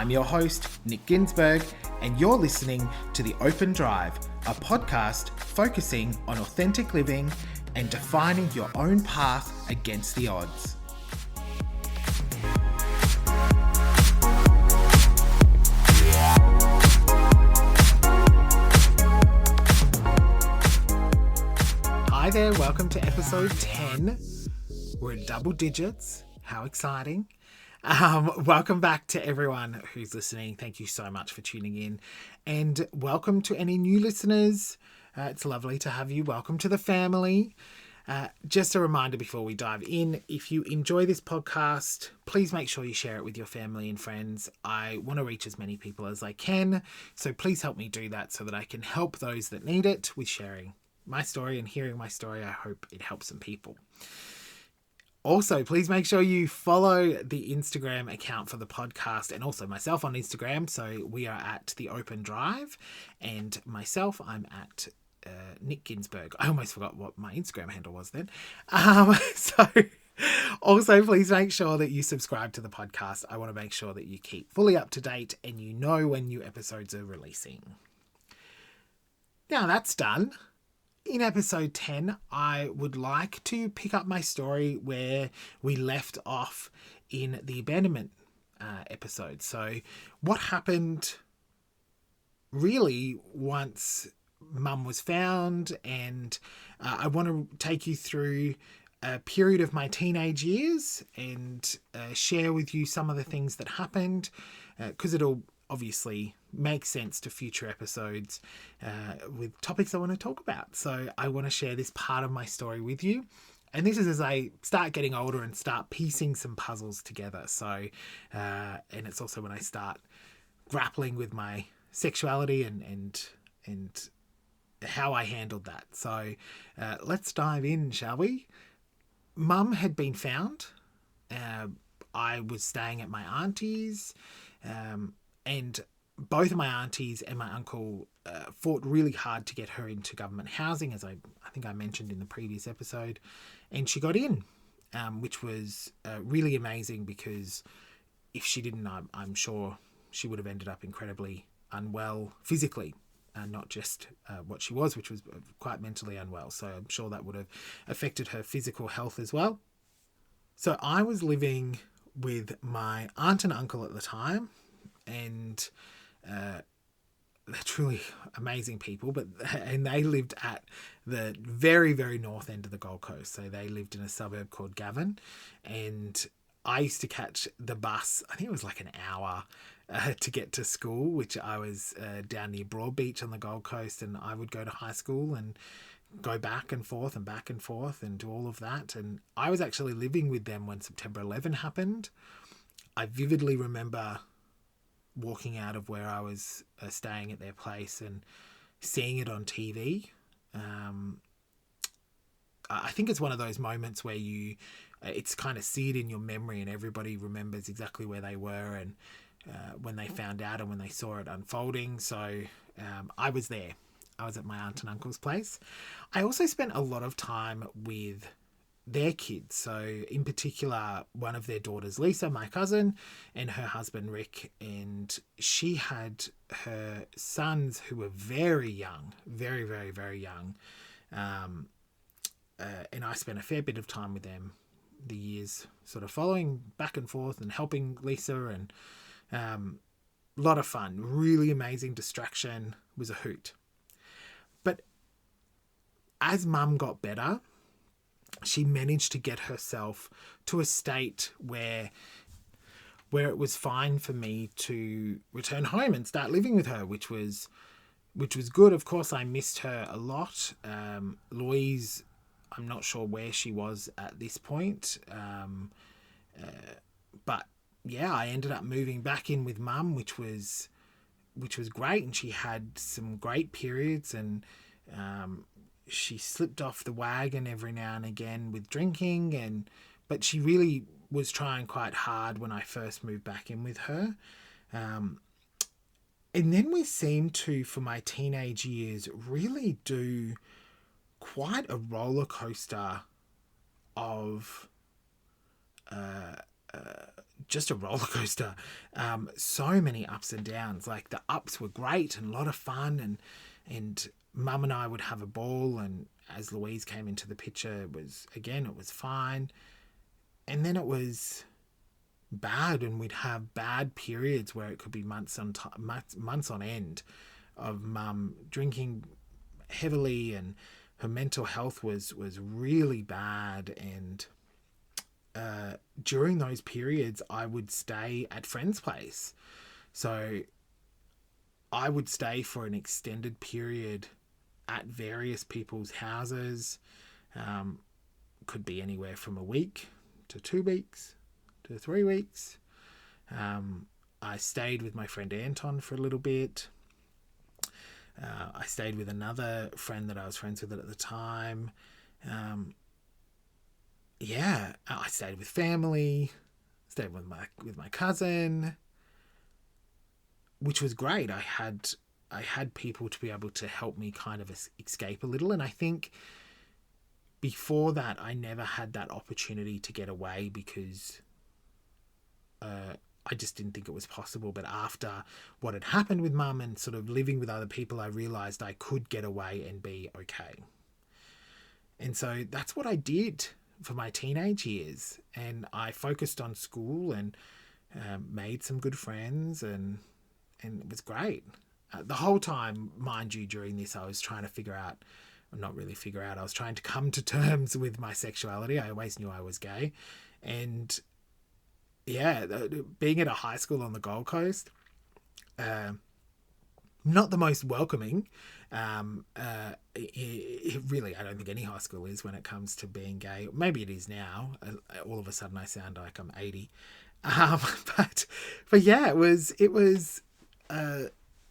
I'm your host, Nick Ginsberg, and you're listening to The Open Drive, a podcast focusing on authentic living and defining your own path against the odds. Hi there, welcome to episode 10. We're in double digits. How exciting. Welcome back to everyone who's listening. Thank you so much for tuning in. And welcome to any new listeners. It's lovely to have you. Welcome to the family. Just a reminder before we dive in, if you enjoy this podcast, please make sure you share it with your family and friends. I want to reach as many people as I can. So please help me do that so that I can help those that need it with sharing my story and hearing my story. I hope it helps some people. Also, please make sure you follow the Instagram account for the podcast and also myself on Instagram. So we are at The Open Drive, and myself, I'm at Nick Ginsberg. I almost forgot what my Instagram handle was then. So also, please make sure that you subscribe to the podcast. I want to make sure that you keep fully up to date and you know when new episodes are releasing. Now that's done. In episode 10, I would like to pick up my story where we left off in the abandonment episode. So what happened really once Mum was found, and I want to take you through a period of my teenage years and share with you some of the things that happened, because it'll obviously make sense to future episodes with topics I want to talk about. So I want to share this part of my story with you. And this is as I start getting older and start piecing some puzzles together. So, and it's also when I start grappling with my sexuality and how I handled that. So let's dive in, shall we? Mum had been found. I was staying at my auntie's, and both of my aunties and my uncle fought really hard to get her into government housing, as I think I mentioned in the previous episode. And she got in, which was really amazing, because if she didn't, I'm sure she would have ended up incredibly unwell physically, not just what she was, which was quite mentally unwell. So I'm sure that would have affected her physical health as well. So I was living with my aunt and uncle at the time, and they're truly amazing people, and they lived at the very, very north end of the Gold Coast. So they lived in a suburb called Gavin, and I used to catch the bus, I think it was like an hour to get to school, which I was down near Broadbeach on the Gold Coast, and I would go to high school and go back and forth and do all of that. And I was actually living with them when September 11 happened. I vividly remember walking out of where I was staying at their place and seeing it on TV. I think it's one of those moments where it's kind of seared in your memory, and everybody remembers exactly where they were and when they found out and when they saw it unfolding. So I was there. I was at my aunt and uncle's place. I also spent a lot of time with their kids. So in particular, one of their daughters, Lisa, my cousin, and her husband, Rick. And she had her sons who were very young, very, very, very young. And I spent a fair bit of time with them the years sort of following, back and forth and helping Lisa, and a lot of fun, really amazing distraction, was a hoot. But as Mum got better, she managed to get herself to a state where it was fine for me to return home and start living with her, which was good. Of course, I missed her a lot. Louise, I'm not sure where she was at this point. But yeah, I ended up moving back in with Mum, which was great. And she had some great periods, and she slipped off the wagon every now and again with drinking, but she really was trying quite hard when I first moved back in with her. And then we seemed to, for my teenage years, really do quite a roller coaster of just a roller coaster. So many ups and downs. Like the ups were great and a lot of fun, and Mum and I would have a ball. And as Louise came into the picture, it was fine. And then it was bad, and we'd have bad periods where it could be months on end of Mum drinking heavily, and her mental health was really bad. And during those periods, I would stay at friends' place. So I would stay for an extended period at various people's houses. Could be anywhere from a week to 2 weeks to 3 weeks. I stayed with my friend Anton for a little bit. I stayed with another friend that I was friends with at the time. I stayed with family, stayed with my cousin, which was great. I had people to be able to help me kind of escape a little, and I think before that I never had that opportunity to get away because I just didn't think it was possible. But after what had happened with Mum and sort of living with other people, I realised I could get away and be okay. And so that's what I did for my teenage years. And I focused on school and made some good friends, and it was great. The whole time, mind you, during this, I was trying to I was trying to come to terms with my sexuality. I always knew I was gay. And yeah, being at a high school on the Gold Coast, not the most welcoming. It really, I don't think any high school is when it comes to being gay. Maybe it is now. All of a sudden I sound like I'm 80. But yeah, it was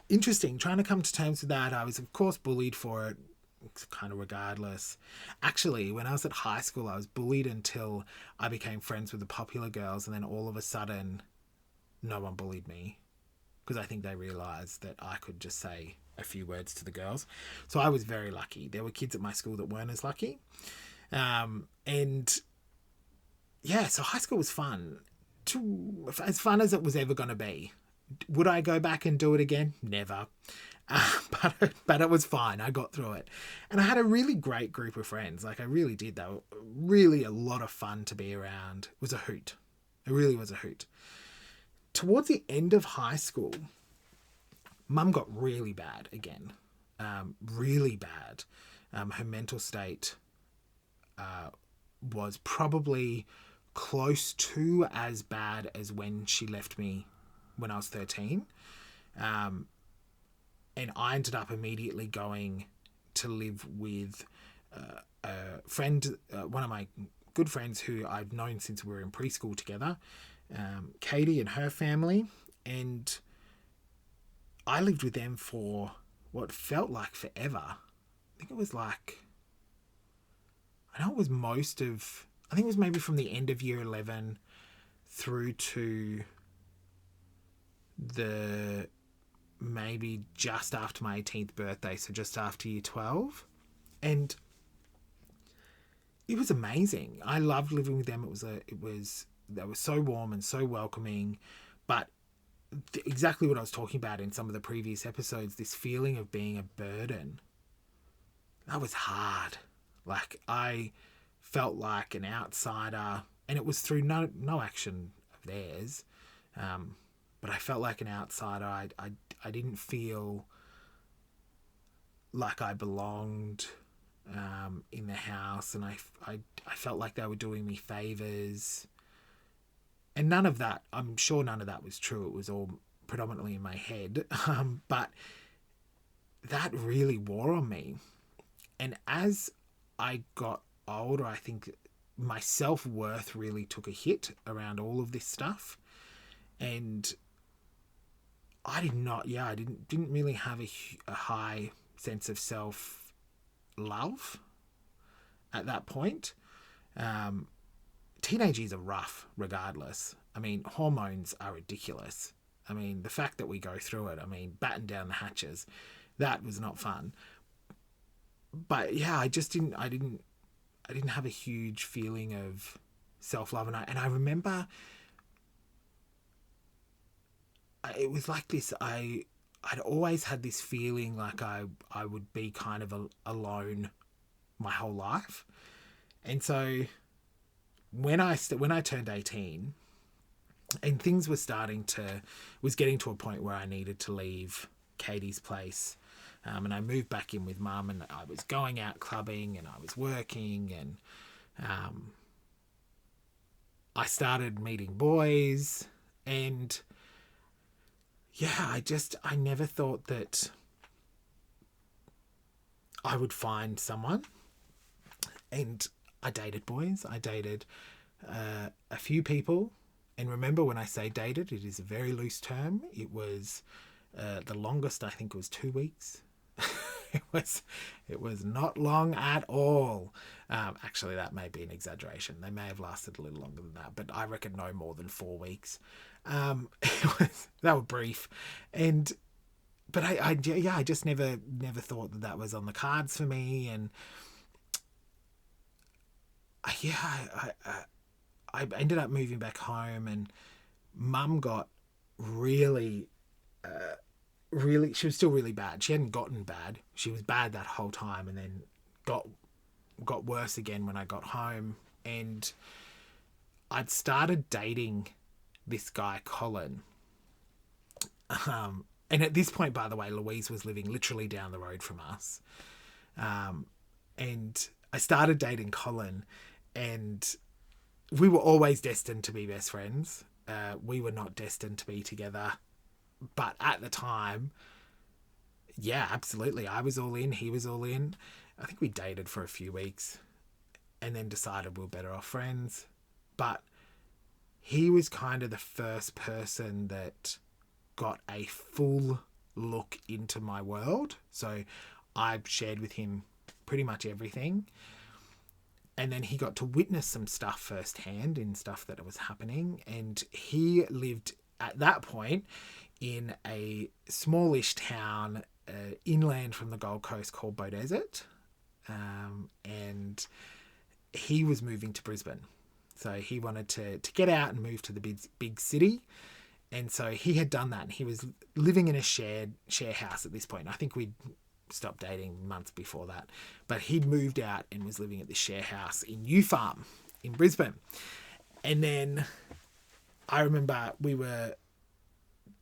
interesting trying to come to terms with that. I was, of course, bullied for it, kind of regardless. Actually, when I was at high school, I was bullied until I became friends with the popular girls, and then all of a sudden, no one bullied me because I think they realised that I could just say a few words to the girls. So I was very lucky. There were kids at my school that weren't as lucky. And yeah, so high school was fun. As fun as it was ever going to be. Would I go back and do it again? Never. But it was fine. I got through it. And I had a really great group of friends. Like I really did. They were really a lot of fun to be around. It was a hoot. It really was a hoot. Towards the end of high school, Mum got really bad again. Really bad. Her mental state was probably close to as bad as when she left me when I was 13. And I ended up immediately going to live with a friend, one of my good friends who I've known since we were in preschool together, Katie and her family. And I lived with them for what felt like forever. I think it was maybe from the end of year 11 through to maybe just after my 18th birthday, so just after year 12. And it was amazing. I loved living with them. They were so warm and so welcoming, but exactly what I was talking about in some of the previous episodes, this feeling of being a burden, that was hard. Like I felt like an outsider, and it was through no action of theirs, but I felt like an outsider. I didn't feel like I belonged in the house, and I felt like they were doing me favours. And none of that, I'm sure none of that was true. It was all predominantly in my head. But that really wore on me. And as I got older, I think my self-worth really took a hit around all of this stuff. And I didn't really have a high sense of self-love at that point. Teenage years are rough regardless. I mean, hormones are ridiculous. I mean, the fact that we go through it, batten down the hatches, that was not fun. But yeah, I didn't have a huge feeling of self-love. And I remember it was like this. I'd always had this feeling like I would be kind of alone my whole life. And so when I turned 18 and things was getting to a point where I needed to leave Katie's place. And I moved back in with Mum, and I was going out clubbing and I was working, and I started meeting boys, and yeah, I never thought that I would find someone. And I dated boys. I dated a few people. And remember, when I say dated, it is a very loose term. It was the longest, I think, was 2 weeks. It was not long at all. Actually, that may be an exaggeration. They may have lasted a little longer than that, but I reckon no more than 4 weeks. They were brief, but I just never thought that was on the cards for me, and I ended up moving back home, and Mum got really, she was still really bad. She hadn't gotten bad. She was bad that whole time, and then got worse again when I got home. And I'd started dating this guy, Colin. And at this point, by the way, Louise was living literally down the road from us. And I started dating Colin, and we were always destined to be best friends. We were not destined to be together. But at the time, yeah, absolutely. I was all in. He was all in. I think we dated for a few weeks and then decided we were better off friends. But he was kind of the first person that got a full look into my world. So I shared with him pretty much everything. And then he got to witness some stuff firsthand in stuff that was happening. And he lived at that point in a smallish town inland from the Gold Coast called Beaudesert. And he was moving to Brisbane. So he wanted to get out and move to the big city. And so he had done that. And he was living in a share house at this point. I think we'd stopped dating months before that. But he'd moved out and was living at the share house in U Farm in Brisbane. And then I remember we were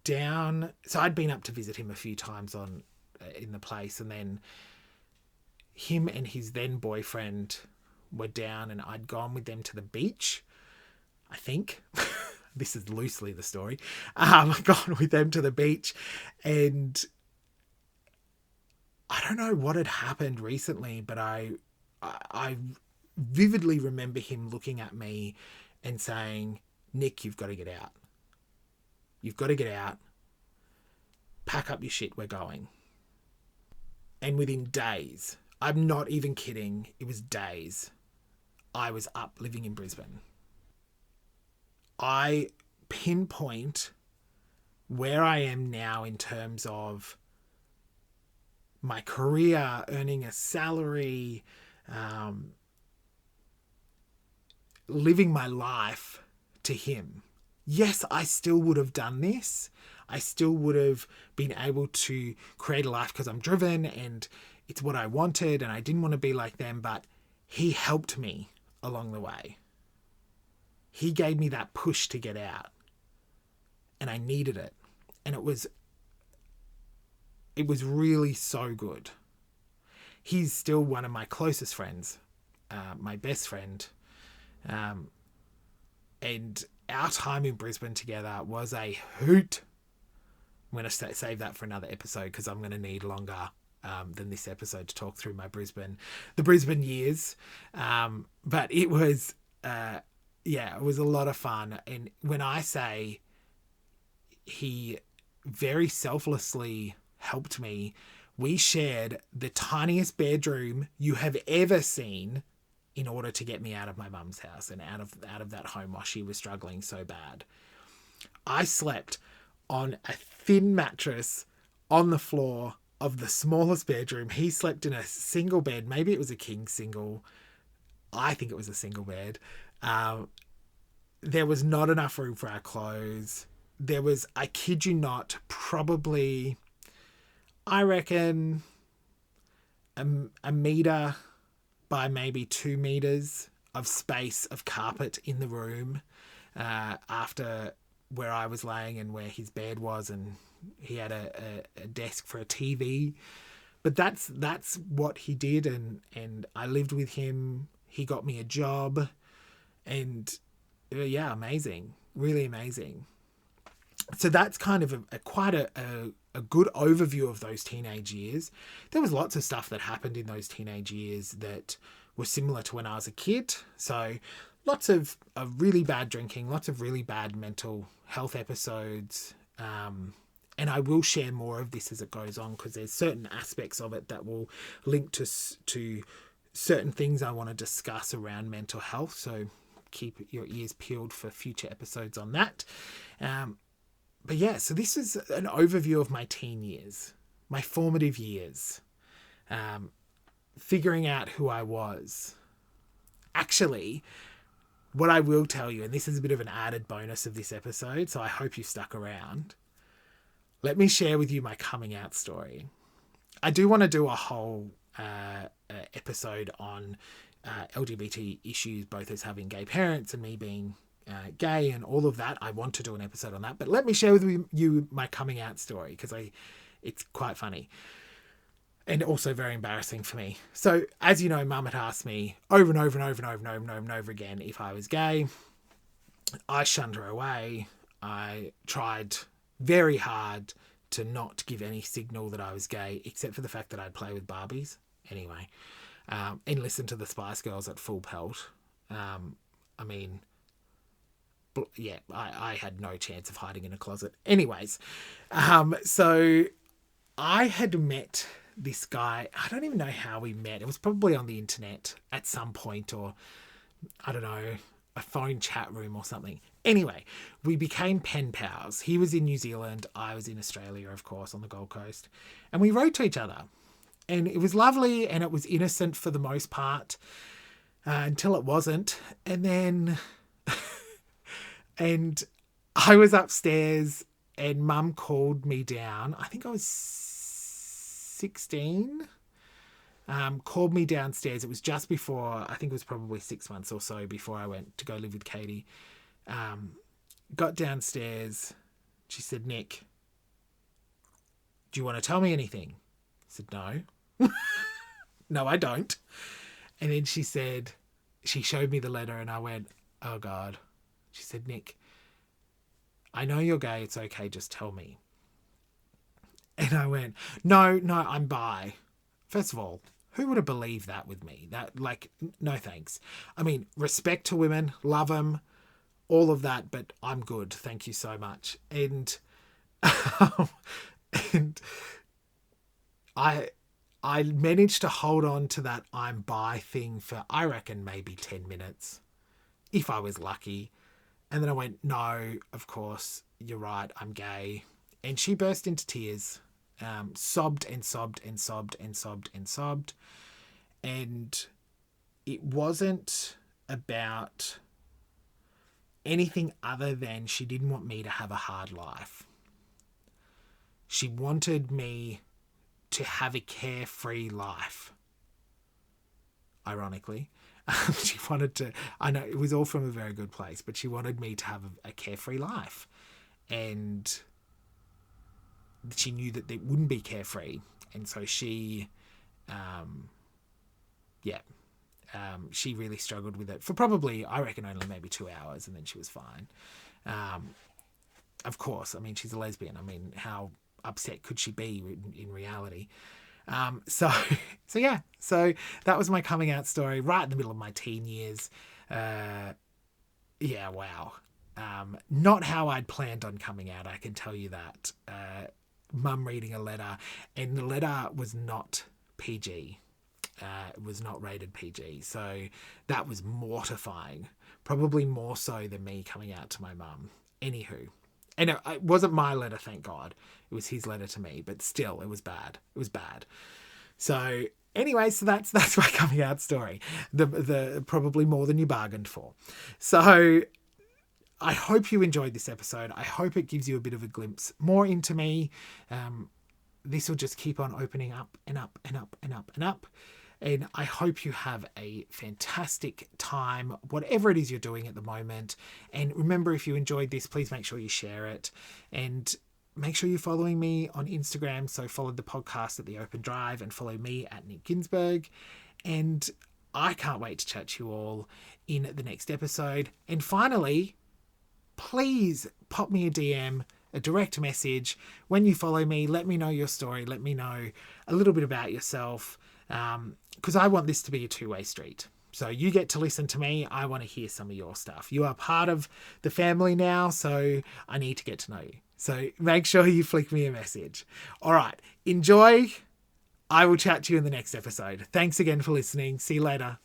down. So I'd been up to visit him a few times in the place. And then him and his then boyfriend were down, and I'd gone with them to the beach, I think. This is loosely the story. I'd gone with them to the beach, and I don't know what had happened recently, but I vividly remember him looking at me and saying, "Nick, you've got to get out. You've got to get out. Pack up your shit, we're going." And within days, I'm not even kidding, it was days, I was up living in Brisbane. I pinpoint where I am now in terms of my career, earning a salary, living my life to him. Yes, I still would have done this. I still would have been able to create a life because I'm driven and it's what I wanted and I didn't want to be like them, but he helped me along the way. He gave me that push to get out and I needed it. And it was really so good. He's still one of my closest friends, my best friend. And our time in Brisbane together was a hoot. I'm going to save that for another episode because I'm going to need longer than this episode to talk through the Brisbane years. But it was, it was a lot of fun. And when I say he very selflessly helped me, we shared the tiniest bedroom you have ever seen in order to get me out of my mum's house and out of that home while she was struggling so bad. I slept on a thin mattress on the floor of the smallest bedroom. He slept in a single bed. Maybe it was a king single. I think it was a single bed. There was not enough room for our clothes. there was, I kid you not, probably, I reckon, a meter by maybe 2 meters of space of carpet in the room after where I was laying and where his bed was, and he had a desk for a TV. But that's what he did, and I lived with him. He got me a job, and yeah, amazing, really amazing. So that's kind of quite a good overview of those teenage years. There was lots of stuff that happened in those teenage years that were similar to when I was a kid. So lots of really bad drinking, lots of really bad mental health episodes. And I will share more of this as it goes on, because there's certain aspects of it that will link to certain things I want to discuss around mental health. So keep your ears peeled for future episodes on that. But yeah, so this is an overview of my teen years, my formative years, figuring out who I was. Actually, what I will tell you, and this is a bit of an added bonus of this episode, so I hope you stuck around. Let me share with you my coming out story. I do want to do a whole episode on LGBT issues, both as having gay parents and me being gay and all of that. I want to do an episode on that, but let me share with you my coming out story, because it's quite funny and also very embarrassing for me. So as you know, Mum had asked me over and over and over and over and over and over and over again if I was gay. I shunned her away. I tried very hard to not give any signal that I was gay, except for the fact that I'd play with Barbies anyway, and listen to the Spice Girls at full pelt. I mean, yeah, I had no chance of hiding in a closet. Anyways, so I had met this guy. I don't even know how we met. It was probably on the internet at some point, or I don't know, a phone chat room or something. Anyway, we became pen pals. He was in New Zealand. I was in Australia, of course, on the Gold Coast. And we wrote to each other. And it was lovely, and it was innocent for the most part, until it wasn't. And then... and I was upstairs, and Mum called me down. I think I was 16. Called me downstairs. It was just before, I think it was probably 6 months or so before I went to go live with Katie. Got downstairs. She said, "Nick, do you want to tell me anything?" I said, "No." "No, I don't." And then she said, she showed me the letter, and I went, "Oh God." She said, "Nick, I know you're gay. It's okay. Just tell me." And I went, no, I'm bi." First of all, who would have believed that with me? That, like, no thanks. I mean, respect to women, love them, all of that, but I'm good. Thank you so much. And and I managed to hold on to that I'm bi thing for, I reckon, maybe 10 minutes, if I was lucky. And then I went, "No, of course, you're right, I'm gay." And she burst into tears, sobbed and sobbed and sobbed and sobbed and sobbed. And it wasn't about anything other than she didn't want me to have a hard life. She wanted me to have a carefree life, ironically. She wanted to, I know it was all from a very good place, but she wanted me to have a carefree life. And she knew that it wouldn't be carefree. And so she, she really struggled with it for probably, I reckon, only maybe 2 hours, and then she was fine. Of course, I mean, she's a lesbian. I mean, how upset could she be in reality? So that was my coming out story right in the middle of my teen years. Wow. Not how I'd planned on coming out, I can tell you that. Mum reading a letter, and the letter was not PG. It was not rated PG. So that was mortifying, probably more so than me coming out to my mum. Anywho. And it wasn't my letter, thank God. It was his letter to me, but still, it was bad. It was bad. So anyway, so that's my coming out story. The probably more than you bargained for. So I hope you enjoyed this episode. I hope it gives you a bit of a glimpse more into me. This will just keep on opening up and up and up and up and up. And I hope you have a fantastic time, whatever it is you're doing at the moment. And remember, if you enjoyed this, please make sure you share it. And make sure you're following me on Instagram. So follow the podcast at The Open Drive and follow me at Nick Ginsberg. And I can't wait to chat to you all in the next episode. And finally, please pop me a DM, a direct message. When you follow me, let me know your story. Let me know a little bit about yourself. Because I want this to be a two-way street. So you get to listen to me. I want to hear some of your stuff. You are part of the family now, so I need to get to know you. So make sure you flick me a message. All right. Enjoy. I will chat to you in the next episode. Thanks again for listening. See you later.